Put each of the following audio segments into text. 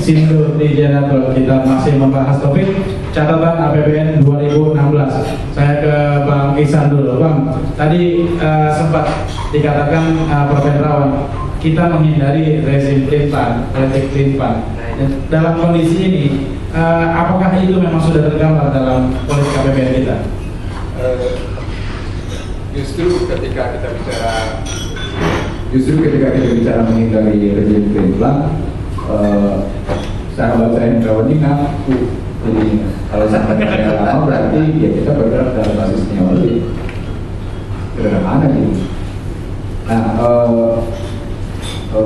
Sindur di Generator. Kita masih membahas topik catatan APBN 2016. Saya ke Bang Ihsan dulu. Bang, tadi sempat dikatakan Prof. Hendrawan, kita menghindari rezim clean fund. Dalam kondisi ini, apakah itu memang sudah tergambar dalam politik APBN kita? Justru ketika kita bicara menghindari rezim clean fund, sahabat saya Hendrawan ini ngaku. Jadi kalau sahabat saya lama berarti ya kita bergerak dalam basis neolib. Sederhana gitu. Nah,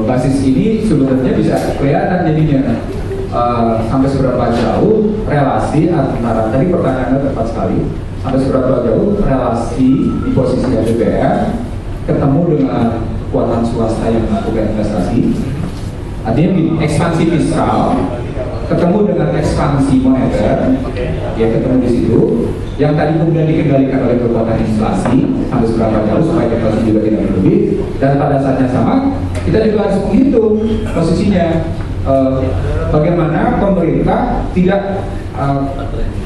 basis ini sebenarnya bisa kelihatan jadinya sampai seberapa jauh relasi antara, tadi pertanyaannya tepat sekali, sampai seberapa jauh relasi di posisi APBN ketemu dengan kekuatan swasta yang melakukan investasi. Artinya ekspansi fiskal ketemu dengan ekspansi moneter, ya ketemu di situ. Yang tadi kemudian dikendalikan oleh kekuatan inflasi sampai seberapa jauh supaya inflasi juga tidak berlebih. Dan pada saatnya sama, kita juga harus menghitung posisinya bagaimana pemerintah tidak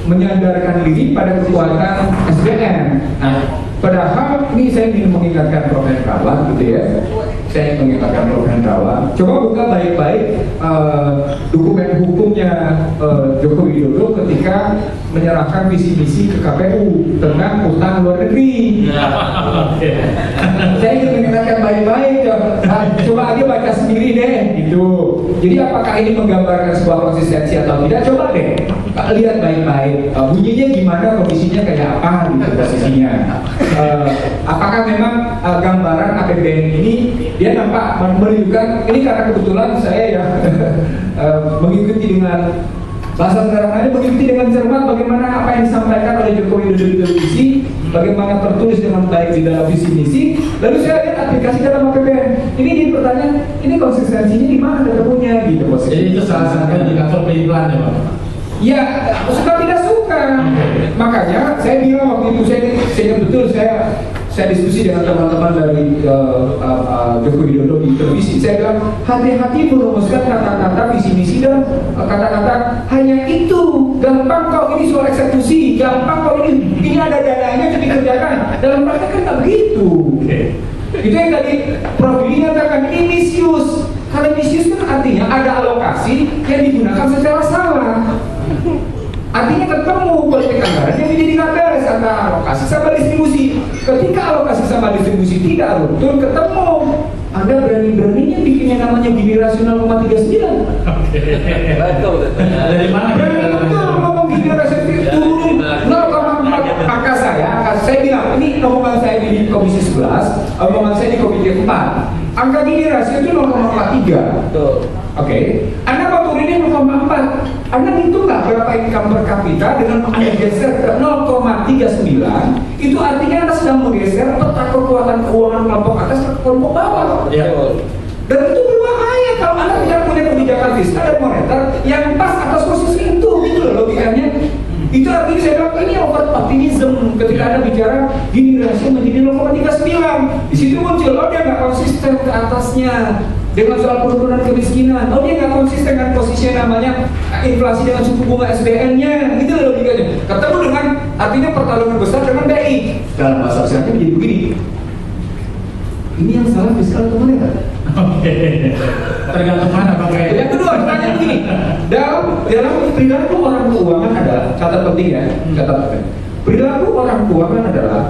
menyandarkan diri pada kekuatan SDM. Nah, padahal ini saya ingin mengingatkan Prof. Hendrawan gitu ya. Saya ingin mengingatkan Prof. Hendrawan. Coba buka baik-baik dokumen hukumnya Joko Widodo ketika menyerahkan visi misi ke KPU tentang utang luar negeri. Saya ingin mengingatkan baik-baik. Coba aja baca sendiri deh gitu. Jadi apakah ini menggambarkan sebuah konsistensi atau tidak? Coba deh lihat baik-baik bunyinya gimana, kondisinya kayak apa gitu posisinya. Apakah memang gambaran APBN ini dia nampak menunjukkan ini, karena kebetulan saya ya mengikuti dengan bahasa sederhananya, mengikuti dengan cermat bagaimana apa yang disampaikan oleh Joko Widodo di televisi, bagaimana tertulis dengan baik di dalam visi misi, lalu saya lihat aplikasi dalam APBN. Ini di pertanyaan, ini konsistensinya di mana ketemunya gitu. Jadi itu salah satu indikator pelan ya Pak? Ya, suka tidak suka. Makanya saya bilang waktu itu, saya betul saya diskusi dengan teman-teman dari Joko Widodo di televisi. Saya bilang hati-hati merumuskan kata-kata visi misi dan kata-kata hanya itu. Gampang kok, ini soal eksekusi. Gampang kok, ini ada dananya jadi kerjakan. Dalam praktek kan tak begitu. Itu yang tadi Prof. Didi katakan, ini misius. Kalau misius kan artinya ada alokasi yang digunakan secara salah. Artinya ketemu politik anggaran yang menjadi beres antara alokasi sama distribusi. Ketika alokasi sama distribusi tidak rukun, ketemu. Anda berani-beraninya bikin yang namanya gini rasional 0,39. Betul. Dari mana? Berani betul ngomong gini rasional turun 0,4. Maka saya bilang, ini omongan saya di Komisi 11, omongan saya di Komisi 4. Angka gini rasio itu 0,43. Betul. Oke, Anda mau turunin 0,4. Anda hitung nggak berapa income per kapita dengan Anda geser ke 0,39? Itu artinya Anda sedang menggeser peta kekuatan keuangan kelompok atas ke kelompok bawah. Ya. Dan itu berbahaya kalau Anda tidak punya kebijakan fiskal dan moneter yang pas atas posisi itu, gitu loh logikanya. Itu artinya saya bilang ini over optimism ketika Anda bicara gini rasio menjadi 0,39. Di situ muncul, oh dia nggak konsisten ke atasnya dengan soal penurunan kemiskinan. Oh dia nggak konsisten dengan posisinya namanya inflasi dengan suku bunga SBN-nya. Gitu loh logikanya. Ketemu dengan artinya pertarungan besar dengan BI. Dalam bahasa kesehatan jadi begini. Ini yang salah fiskal atau moneter? Oke. Tergantung mana Bang. Yang kedua, pertanyaan begini. Dalam perilaku orang keuangan adalah, catat penting ya, catat penting. Perilaku orang keuangan adalah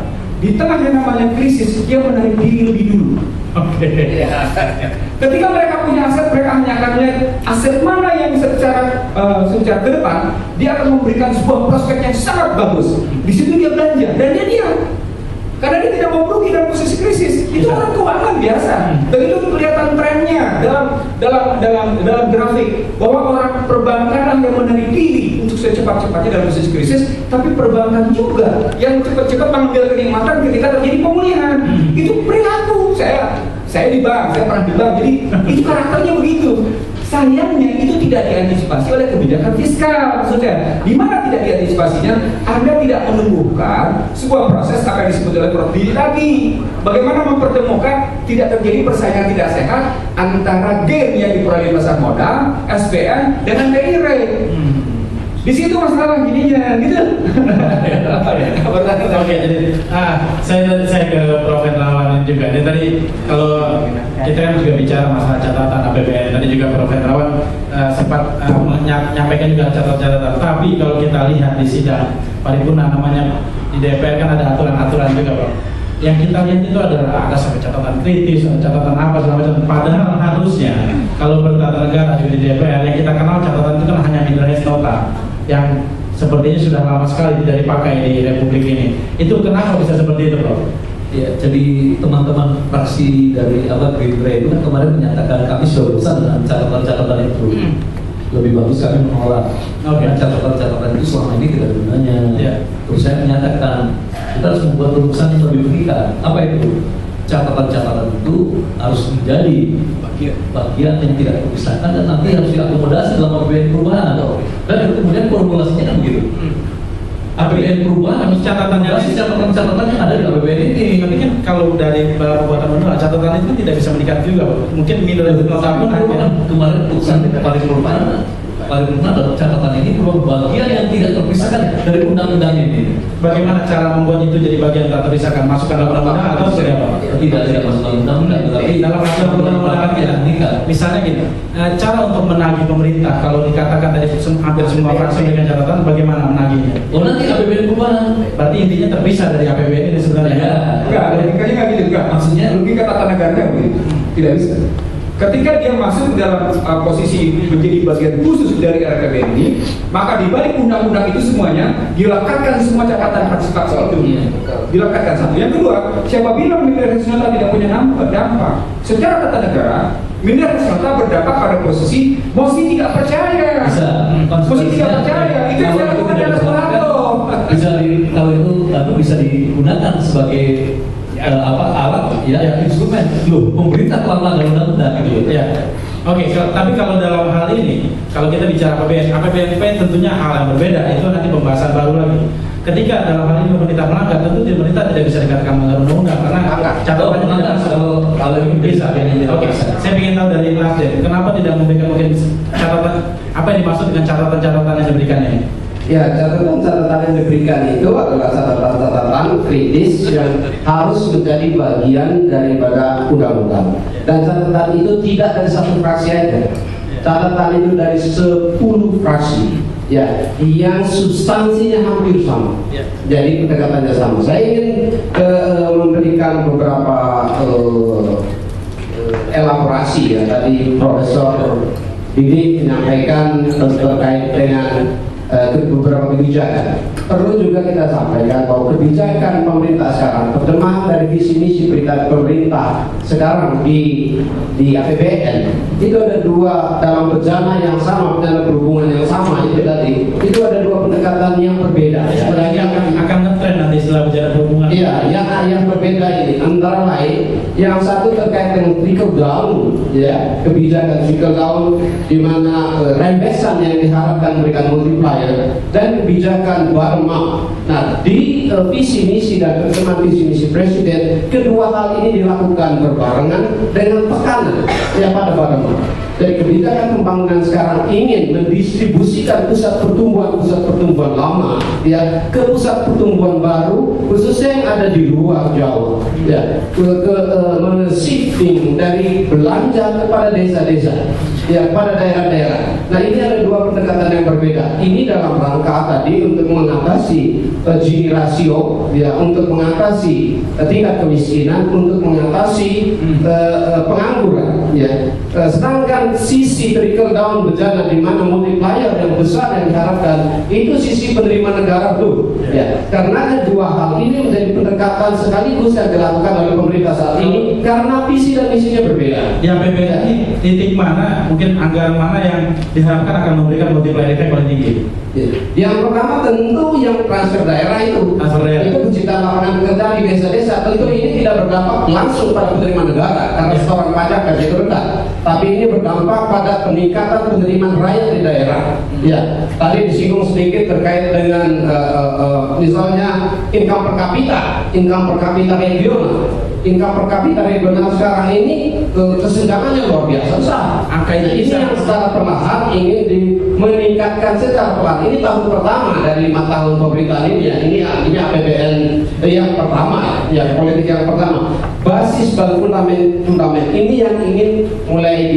di tengah yang namanya krisis dia menarik diri lebih dulu. Oke. Ketika mereka punya aset, mereka hanya akan melihat aset mana yang secara ke depan dia akan memberikan sebuah prospek yang sangat bagus. Di situ dia belanja dan dia diam. Karena dia tidak mau merugi dalam posisi krisis. Itu orang keuangan biasa. Dan itu kelihatan trennya dalam grafik bahwa orang perbankan yang menarik diri untuk secepat-cepatnya dalam posisi krisis, tapi perbankan juga yang cepat-cepat mengambil kenikmatan ketika terjadi pemulihan. Itu perilaku saya di bank, saya pernah di bank, jadi itu karakternya begitu. Sayangnya itu tidak diantisipasi oleh kebijakan fiskal, maksudnya. Di mana tidak diantisipasinya? Anda tidak menumbuhkan sebuah proses apa yang disebut oleh Prof. Didi tadi. Bagaimana mempertemukan tidak terjadi persaingan tidak sehat antara game yang diperoleh pasar modal, SPN, dengan BI rate. Di situ masalah gininya, gitu. Oke, jadi saya ke Prof. Hendrawan juga. Jadi tadi kalau kita kan juga bicara masalah catatan APBN, tadi juga Prof. Hendrawan sempat menyampaikan juga catatan-catatan. Tapi kalau kita lihat di sidang paripurna namanya di DPR kan ada aturan-aturan juga, Prof. Yang kita lihat itu ada sampai catatan kritis, ada catatan apa segala macam. Padahal harusnya kalau bertata negara juga di DPR yang kita kenal catatan itu kan hanya minor res nota yang sepertinya sudah lama sekali tidak dipakai di Republik ini. Itu kenapa bisa seperti itu, Prof? Ya, jadi teman-teman fraksi dari Gerindra itu kan kemarin menyatakan kami sudah bosan dengan catatan-catatan itu. Lebih bagus kami menolak. Karena catatan-catatan itu selama ini tidak ada gunanya. Terus saya menyatakan kita harus membuat rumusan yang lebih mengikat. Apa itu? Catatan-catatan itu harus menjadi bagian yang tidak terpisahkan dan nanti harus diakomodasi dalam APBN perubahan. Dan itu kemudian formulasinya kan begitu. APBN perubahan harus catatan yang ada di APBN ini. Tapi kan kalau dari pembuatan undang catatan itu tidak bisa meningkat juga, Pak. Mungkin minor res nota pun kemarin putusan paripurna dalam catatan ini merupakan bagian yang tidak terpisahkan dari undang-undang ini. Bagaimana cara membuat itu jadi bagian tak terpisahkan? Masukkan dalam undang-undang atau seperti apa? Tidak masuk dalam undang-undang, tetapi dalam undang-undang kita nikah. Misalnya gini, cara untuk menagih pemerintah kalau dikatakan dari hampir semua fraksi dengan catatan, bagaimana menagihnya? Oh, nanti APBN perubahan. Berarti intinya terpisah dari APBN ini sebenarnya. Enggak, logikanya nggak gitu, enggak. Maksudnya logika tata negaranya begitu. Tidak bisa. Ketika dia masuk dalam posisi menjadi bagian khusus dari RPBN ini, maka di balik undang-undang itu semuanya dilekatkan semua catatan fraksi-fraksi itu. Dilekatkan satu. Yang kedua, siapa bilang minor res nota tidak punya dampak? Secara tata negara, minor res nota berdampak pada posisi mosi tidak percaya. Mosi tidak percaya itu yang dilakukan dalam Soeharto. Kalau itu bisa digunakan sebagai alat instrumen. Loh, pemerintah telah melanggar undang-undang gitu. Ya. Oke, tapi kalau dalam hal ini, kalau kita bicara APBN tentunya hal yang berbeda, itu nanti pembahasan baru lagi. Ketika dalam hal ini pemerintah melanggar, tentu pemerintah tidak bisa dikatakan melanggar undang-undang karena catatannya tidak masuk. Kalau ini bisa. Oke, saya ingin tahu dari Nasdem, kenapa tidak memberikan mungkin catatan apa yang dimaksud dengan catatan-catatan yang diberikan ini? Ya, catatan-catatan yang diberikan itu adalah catatan-catatan kritis yang harus menjadi bagian daripada undang-undang. Dan catatan itu tidak dari satu fraksi aja. Catatan itu dari 10 fraksi, ya, yang substansinya hampir sama. Jadi pendekatannya sama. Saya ingin memberikan beberapa elaborasi ya. Tadi Profesor Didi menyampaikan terkait dengan beberapa kebijakan. Perlu juga kita sampaikan bahwa kebijakan pemerintah sekarang, terjemahan dari visi misi pemerintah sekarang di APBN itu ada dua dalam bejana yang sama, dalam berhubungan yang sama itu tadi. Itu ada dua pendekatan yang berbeda. Sebenarnya akan ngetren nanti setelah bejana berhubungan. Iya, yang berbeda ini antara lain yang satu terkait dengan trickle down, ya, kebijakan trickle down di mana rembesan yang diharapkan memberikan multiplier dan kebijakan bottom up. Nah, di visi misi dan terjemahan visi misi presiden, kedua hal ini dilakukan berbarengan dengan tekanan ya pada bottom up. Jadi kebijakan pembangunan sekarang ingin mendistribusikan pusat pertumbuhan lama ya ke pusat pertumbuhan baru, khususnya yang ada di luar Jawa, ya, shifting dari belanja kepada desa-desa, ya, pada daerah-daerah. Nah, ini ada dua pendekatan yang berbeda. Ini dalam rangka tadi untuk mengatasi Gini rasio, ya, untuk mengatasi tingkat kemiskinan, untuk mengatasi pengangguran, ya. Sedangkan sisi trickle down bencana di mana multiplier yang besar yang diharapkan itu sisi penerima negara tuh, ya. Karena dua hal ini menjadi pendekatan sekaligus yang dilakukan oleh pemerintah saat ini karena visi dan misinya berbeda. Ya, APBN ini titik mana, mungkin anggaran mana yang diharapkan akan memberikan multiplier effect paling tinggi? Yang pertama tentu yang transfer daerah itu. Transfer daerah. Itu penciptaan lapangan kerja di desa-desa. Tentu ini tidak berdampak langsung pada penerimaan negara karena setoran pajak gaji itu rendah. Tapi ini berdampak pada peningkatan penerimaan rakyat di daerah. Ya, tadi disinggung sedikit terkait dengan misalnya income per kapita regional. Income per kapita regional sekarang ini kesenjangannya luar biasa besar. Angka ini yang secara perlahan ingin meningkatkan secara pelan. Ini tahun pertama dari 5 tahun pemerintahan ini ya. Ini artinya APBN yang pertama, ya politik yang pertama. Basis dan fundament ini yang ingin mulai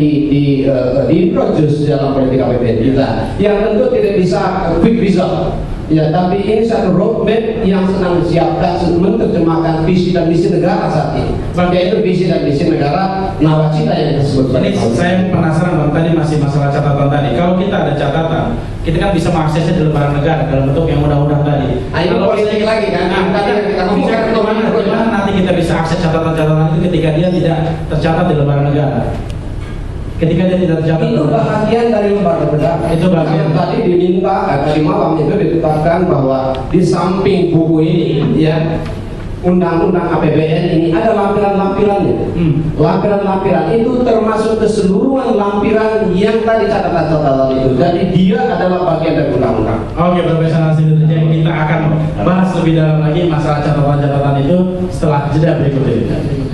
diintroduce dalam politik APBN kita. Yang tentu tidak bisa quick result. Ya, tapi ini satu roadmap yang sedang disiapkan menerjemahkan visi dan misi negara saat ini. Yaitu visi dan misi negara nawacita yang disebut. Ini saya penasaran Bang, tadi masih masalah catatan tadi. Kalau kita ada catatan, kita kan bisa mengaksesnya di lembaran negara dalam bentuk yang undang-undang tadi. Kalau politik lagi kan, tadi yang kita ngomongkan bagaimana nanti kita bisa akses catatan-catatan itu ketika dia tidak tercatat di lembaran negara? Ketika dia tidak tercatat itu bagian dari lembaga negara. Itu bagian. Tadi diminta tadi malam itu ditetapkan bahwa di samping buku ini ya undang-undang APBN ini ada lampiran-lampirannya. Lampiran-lampiran itu termasuk keseluruhan lampiran yang tadi catatan-catatan itu. Jadi dia adalah bagian dari undang-undang. Oke, Profesor Nasir, jadi kita akan bahas lebih dalam lagi masalah catatan-catatan itu setelah jeda berikut ini.